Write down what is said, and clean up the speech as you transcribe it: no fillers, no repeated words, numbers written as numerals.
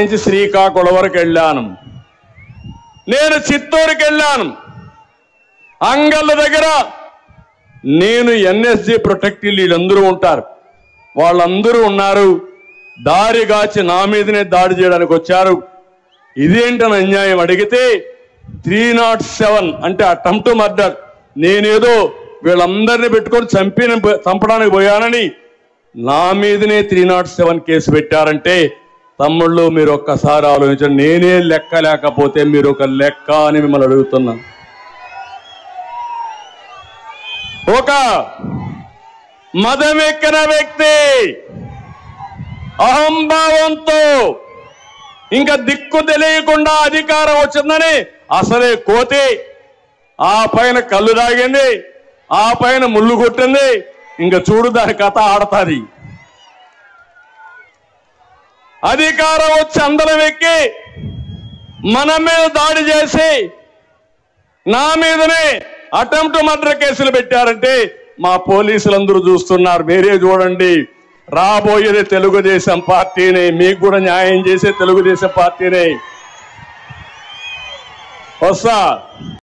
నుంచి శ్రీకాకుళం వరకు వెళ్ళాను. నేను చిత్తూరుకి వెళ్ళాను. అంగళ్ళ దగ్గర నేను ఎన్ఎస్జీ ప్రొటెక్టివ్ వీళ్ళందరూ ఉంటారు, వాళ్ళందరూ ఉన్నారు. దారిగాచి నా మీదనే దాడి చేయడానికి వచ్చారు. ఇదేంటని అన్యాయం అడిగితే 307 అంటే అటెంప్ట్ మర్డర్, నేనేదో వీళ్ళందరినీ పెట్టుకొని చంపడానికి పోయానని నా మీదనే 307 కేసు పెట్టారంటే తమ్ముళ్ళు మీరు ఒక్కసారి ఆలోచించండి. నేనే లెక్క లేకపోతే మీరు ఒక లెక్క అని మిమ్మల్ని అడుగుతున్నాను. ఒక మదమెక్కిన వ్యక్తి అహంభావంతో ఇంకా దిక్కు తెలియకుండా అధికారం వచ్చిందని అసలే కోతి, ఆ పైన కళ్ళు తాగింది, ఆ పైన ముళ్ళు కొట్టింది. ఇంకా చూడు దాని కథ ఆడతాది. అధికారం వచ్చి అందరం ఎక్కి మన మీద దాడి చేసి నా మీదనే అటెంప్ట్ మర్డర్ కేసులు పెట్టారంటే మా పోలీసులందరూ చూస్తున్నారు. మీరే చూడండి, రాబోయేది తెలుగుదేశం పార్టీనే, మీకు కూడా న్యాయం చేసే తెలుగుదేశం పార్టీనే వస్తా.